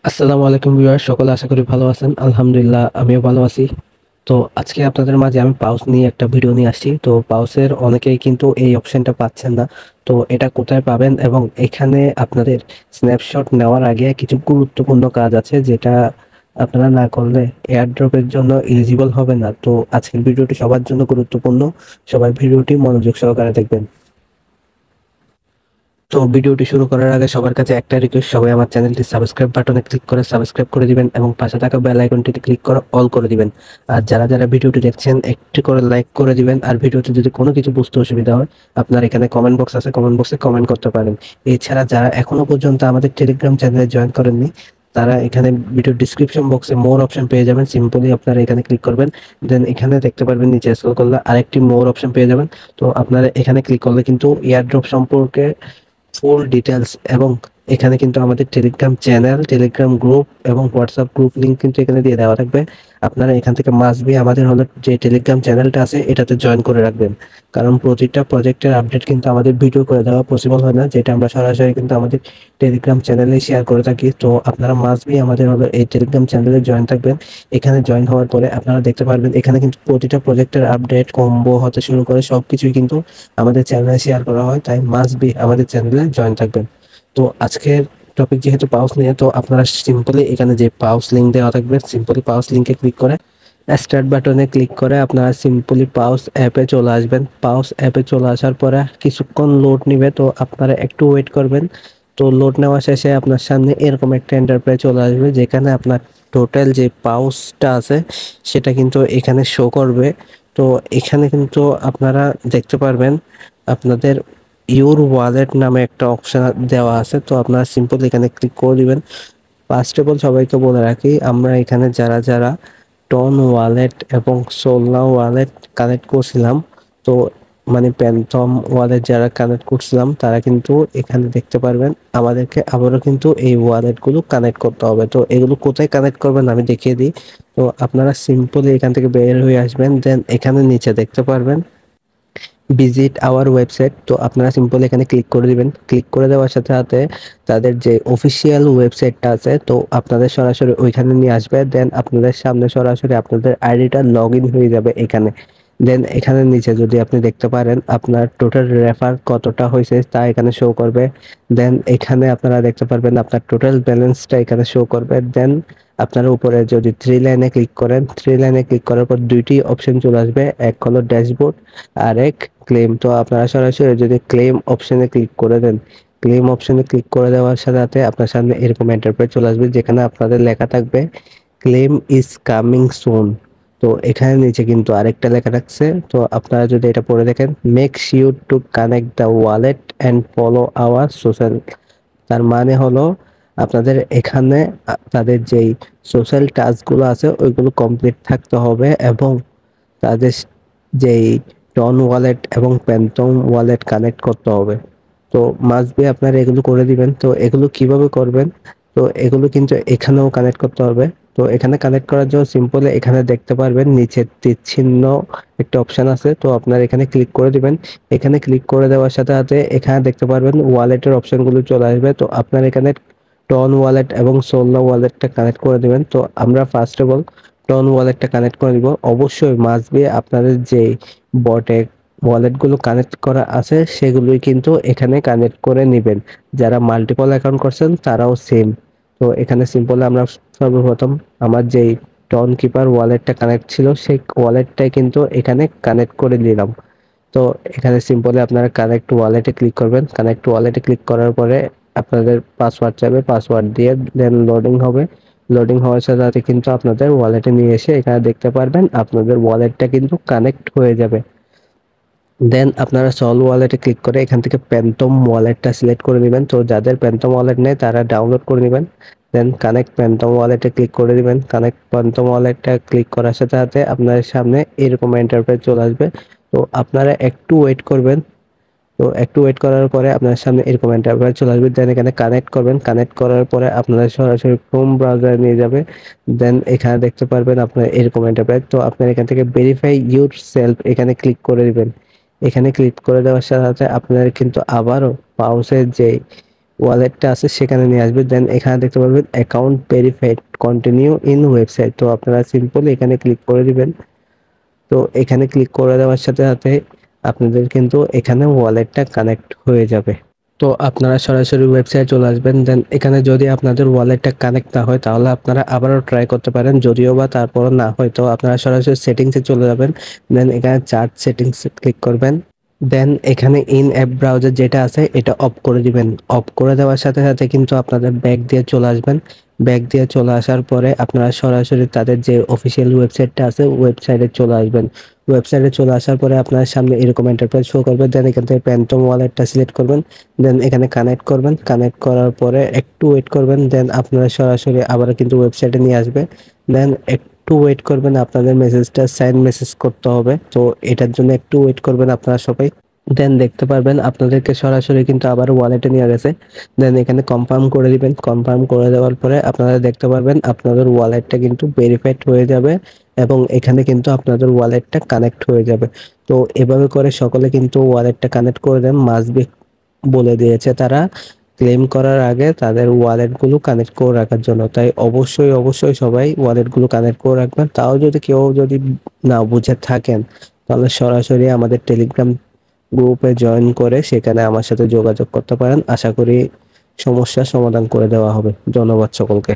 আসসালামু আলাইকুম ভিউয়ার, সকলে আশা করি ভালো আছেন। আলহামদুলিল্লাহ আমিও ভালো আছি। তো আজকে আপনাদের মাঝে আমি পাউস নিয়ে একটা ভিডিও নিয়ে আসছি। তো পাউসের অনেকেই কিন্তু এই অপশনটা পাচ্ছেন না। তো এটা কোথায় পাবেন এবং এখানে আপনাদের স্ন্যাপশট নেওয়ার আগে কিছু গুরুত্বপূর্ণ কাজ আছে যেটা আপনারা না করলে এয়ারড্রপের জন্য এলিজিবল হবে না। তো আজকের ভিডিওটি সবার জন্য গুরুত্বপূর্ণ, সবাই ভিডিওটি মনোযোগ সহকারে দেখবেন। তো ভিডিওটি শুরু করার আগে সবার কাছে একটা রিকোয়েস্ট, সবাই আমার চ্যানেলটি সাবস্ক্রাইব বাটনে ক্লিক করে সাবস্ক্রাইব করে দিবেন এবং পাশে থাকা বেল আইকনটিতে ক্লিক করে অল করে দিবেন। আর যারা যারা ভিডিওটি দেখছেন একটি করে লাইক করে দিবেন। আর ভিডিওতে যদি কোনো কিছু বুঝতে অসুবিধা হয়, আপনার এখানে কমেন্ট বক্স আছে, কমেন্ট বক্সে কমেন্ট করতে পারেন। এছাড়া যারা এখনো পর্যন্ত আমাদের টেলিগ্রাম চ্যানেলে জয়েন করেননি, তারা এখানে ভিডিও ডিসক্রিপশন বক্সে মোর অপশন পেয়ে যাবেন। সিম্পলি আপনারা এখানে ক্লিক করবেন, দেন এখানে দেখতে পারবেন নিচে স্ক্রল করলে আরেকটি মোর অপশন পেয়ে যাবেন। তো আপনারা এখানে ক্লিক করলে কিন্তু এয়ারড্রপ সম্পর্কে ফুল ডিটেলস এবং এখানে কিন্তু আমাদের টেলিগ্রাম চ্যানেল, টেলিগ্রাম গ্রুপ এবং হোয়াটসঅ্যাপ গ্রুপ লিংক কিন্তু এখানে দিয়ে দেওয়া থাকবে। আপনারা এখান থেকে মাস্ট বি আমাদের হলো যে টেলিগ্রাম চ্যানেলটা আছে এটাতে জয়েন করে রাখবেন, কারণ প্রতিটা প্রজেক্টের আপডেট কিন্তু আমাদের ভিডিও করে দেওয়া পসিবল হয় না, যেটা আমরা সরাসরি কিন্তু আমাদের টেলিগ্রাম চ্যানেলে শেয়ার করে থাকি। তো আপনারা মাস্ট বি আমাদের হলো এই টেলিগ্রাম চ্যানেলে জয়েন থাকবেন। এখানে জয়েন হওয়ার পরে আপনারা দেখতে পারবেন এখানে কিন্তু প্রতিটা প্রজেক্টের আপডেট কম্বো হতে শুরু করে সবকিছুই কিন্তু আমাদের চ্যানেলে শেয়ার করা হয়, তাই মাস্ট বি আমাদের চ্যানেলে জয়েন থাকবেন। তো আজকের টপিক যেহেতু পাউস নিয়ে, তো আপনারা সিম্পলি এখানে যে পাউস লিঙ্ক দেওয়া থাকবে, সিম্পলি পাউস লিঙ্কে ক্লিক করে স্টার্ট বাটনে ক্লিক করে আপনারা সিম্পলি পাউস অ্যাপে চলে আসবেন। পাউস অ্যাপে চলে আসার পরে কিছুক্ষণ লোড নিবে, তো আপনারা একটু ওয়েট করবেন। তো লোড নেওয়া শেষে আপনার সামনে এরকম একটা এন্টারপ্রাইজ চলে আসবে, যেখানে আপনার টোটাল যে পাউসটা আছে সেটা কিন্তু এখানে শো করবে। তো এখানে কিন্তু আপনারা দেখতে পারবেন আপনাদের ইউর ওয়ালেট নামে একটা অপশন দেওয়া আছে। তো আপনারা সিম্পল এখানে ক্লিক করে দিবেন। ফার্স্ট অফ অল সবাইকে বলে রাখি, আমরা এখানে যারা যারা টন ওয়ালেট এবং সোলনা ওয়ালেট কানেক্ট করছিলাম, তো মানে প্যান্থম ওয়ালেট যারা কানেক্ট করছিলাম তারা কিন্তু এখানে দেখতে পারবেন আমাদেরকে আবারও কিন্তু এই ওয়ালেটগুলো কানেক্ট করতে হবে। তো এগুলো কোথায় কানেক্ট করবেন আমি দেখিয়ে দিই। তো আপনারা সিম্পলি এখান থেকে বের হয়ে আসবেন, দেন এখানে নিচে দেখতে পারবেন ভিজিট আওয়ার ওয়েবসাইট। তো আপনারা সিম্পল এখানে ক্লিক করে দিবেন। ক্লিক করে দেওয়ার সাথে সাথে তাদের যে অফিসিয়াল ওয়েবসাইটটা আছে, তো আপনাদের সরাসরি ওইখানে নিয়ে আসবে। দেন আপনাদের সামনে সরাসরি আপনাদের আইডিটা লগ ইন হয়ে যাবে এখানে। দেন এখানে নিচে যদি আপনি দেখতে পারেন আপনার টোটাল রেফার কতটা হয়েছে তা এখানে শো করবে। দেন এখানে আপনারা দেখতে পারবেন আপনার টোটাল ব্যালেন্সটা এখানে শো করবে। দেন আপনারা উপরে যদি থ্রি লাইনে ক্লিক করেন, থ্রি লাইনে ক্লিক করার পর দুইটি অপশন চলে আসবে, এক হলো ড্যাশবোর্ড আর এক ক্লেম। তো আপনারা সরাসরি যদি ক্লেম অপশনে ক্লিক করে দেন, ক্লেম অপশনে ক্লিক করে দেওয়ার সাথে সাথে আপনার সামনে এরকম এন্টারপ্রাইজ চলে আসবে, যেখানে আপনাদের লেখা থাকবে ক্লেম ইজ কামিং সুন। তো এখানে নিচে কিন্তু আরেকটা লেখা থাকছে, তো আপনারা যদি এটা পড়ে দেখেন, make sure to connect the wallet and follow our social. তার মানে হলো আপনাদের এখানে তাদের যেই সোশ্যাল টাস্কগুলো আছে ওইগুলো কমপ্লিট থাকতে হবে এবং তাদের যেই টন ওয়ালেট এবং প্যান্টম ওয়ালেট কানেক্ট করতে হবে। তো মাস্ট বি আপনারা এগুলো করে দিবেন। তো এগুলো কিভাবে করবেন, তো এগুলো কিন্তু এখানেও কানেক্ট করতে হবে। তো এখানে কানেক্ট করার জন্য সিম্পলি এখানে দেখতে পারবেন নিচে তীর চিহ্ন একটা অপশন আছে, তো আপনারা এখানে ক্লিক করে দিবেন। এখানে ক্লিক করে দেওয়ার সাথে সাথে এখানে দেখতে পারবেন ওয়ালেটের অপশনগুলো চলে আসবে। তো আপনারা এখানে টন ওয়ালেট এবং সোলনা ওয়ালেটটা কানেক্ট করে দিবেন। তো আমরা ফার্স্ট অফ অল টন ওয়ালেটটা কানেক্ট করে দিব। অবশ্যই মাস্ট বি আপনাদের যে বটে ওয়ালেটগুলো কানেক্ট করা আছে সেগুলোই কিন্তু এখানে কানেক্ট করে নেবেন। যারা মাল্টিপল অ্যাকাউন্ট করছেন তারাও সেম। তো এখানে সিম্পল আমরা সর্বপ্রথম আমার যেই টন কিপার ওয়ালেটটা কানেক্ট ছিল সেই ওয়ালেটটাই কিন্তু এখানে কানেক্ট করে নিলাম। তো এখানে সিম্পলি আপনারা কানেক্ট ওয়ালেটে ক্লিক করবেন। কানেক্ট ওয়ালেটে ক্লিক করার পরে আপনাদের পাসওয়ার্ড চাইবে, পাসওয়ার্ড দিয়ে দেন লোডিং হবে। লোডিং হওয়ার সাথে সাথে কিন্তু আপনাদের ওয়ালেটে নিয়ে এসে এখানে দেখতে পারবেন আপনাদের ওয়ালেটটা কিন্তু কানেক্ট হয়ে যাবে। দেন আপনারা সল ওয়ালেটে ক্লিক করে এখান থেকে প্যান্টম ওয়ালেটটা সিলেক্ট করে নেবেন। তো যাদের প্যান্টম ওয়ালেট নেই তারা ডাউনলোড করে নেবেন। দেন কানেক্ট প্যান্টম ওয়ালেটে ক্লিক করে দিবেন। কানেক্ট প্যান্টম ওয়ালেটটা ক্লিক করার সাথে সাথে আপনাদের সামনে এরকম ইন্টারফেস চলে আসবে। তো আপনারা একটু ওয়েট করবেন। তো একটু ওয়েট করার পরে আপনার সামনে এরকম ইন্টারফেস চলে আসবে। দেন এখানে কানেক্ট করবেন। কানেক্ট করার পরে আপনারা সরাসরি ক্রোম ব্রাউজারে নিয়ে যাবে। দেন এখানে দেখতে পারবেন আপনার এরকম ইন্টারফেস। তো আপনার এখান থেকে ভেরিফাই ইউর সেলফ এখানে ক্লিক করে দিবেন। এখানে ক্লিক করে দেওয়ার সাথে সাথে আপনার কিন্তু আবারও পাউসের যে ওয়ালেটটা আছে সেখানে নিয়ে আসবে। দেন এখানে দেখতে পারবেন account verified continue in website. তো আপনারা সিম্পলি এখানে ক্লিক করে দিবেন। তো এখানে ক্লিক করে দেওয়ার সাথে সাথে আপনাদের কিন্তু এখানে ওয়ালেটটা কানেক্ট হয়ে যাবে। তো আপনারা সরাসরি ওয়েবসাইটে চলে আসবেন। দেন এখানে যদি আপনাদের ওয়ালেটটা কানেক্ট না হয় তাহলে আপনারা আবারও ট্রাই করতে পারেন। যদিও বা তারপরও না হয় তো আপনারা সরাসরি সেটিংসে চলে যাবেন। দেন এখানে চার্ট সেটিংসে ক্লিক করবেন। দেন এখানে ইন অ্যাপ ব্রাউজার যেটা আছে এটা অফ করে দিবেন। অফ করে দেওয়ার সাথে সাথে কিন্তু আপনাদের ব্যাক দিয়ে চলে আসবেন। ব্যাক দিয়ে চলে আসার পরে আপনারা সরাসরি তাদের যে অফিসিয়াল ওয়েবসাইটটা আছে ওয়েবসাইটে চলে আসবেন। ওয়েবসাইটে চলে আসার পরে আপনার সামনে এরকম ইন্টারফেস শো করবে। দেন এখান থেকে প্যান্টম ওয়ালেটটা সিলেক্ট করবেন। দেন এখানে কানেক্ট করবেন। কানেক্ট করার পরে একটু ওয়েট করবেন। দেন আপনারা সরাসরি আবার কিন্তু ওয়েবসাইটে নিয়ে আসবে। দেন একটু ওয়েট করবেন, আপনাদের মেসেজটা সাইন মেসেজ করতে হবে। তো এটার জন্য একটু ওয়েট করবেন আপনারা সবাই। দেন দেখতে পারবেন আপনাদেরকে সরাসরি কিন্তু আবার ওয়ালেটে নিয়ে গেছে। দেন এখানে কনফার্ম করে দিবেন। কনফার্ম করে দেওয়ার পরে আপনারা দেখতে পারবেন আপনাদের ওয়ালেটটা কিন্তু ভেরিফাইড হয়ে যাবে এবং এখানে কিন্তু আপনাদের ওয়ালেটটা কানেক্ট হয়ে যাবে। তো এভাবে করে সকলে কিন্তু ওয়ালেটটা কানেক্ট করে দেন। মাস্ট বি বলে দিয়েছে তারা ক্লেম করার আগে তাদের ওয়ালেটগুলো কানেক্ট করে রাখার জন্য। তাই অবশ্যই সবাই ওয়ালেটগুলো কানেক্ট করে রাখবেন। তাও যদি কেউ না বুঝে থাকেন তাহলে সরাসরি আমাদের টেলিগ্রাম গ্রুপে জয়েন করে সেখানে আমার সাথে যোগাযোগ করতে পারেন। আশা করি সমস্যার সমাধান করে দেওয়া হবে। ধন্যবাদ সকলকে।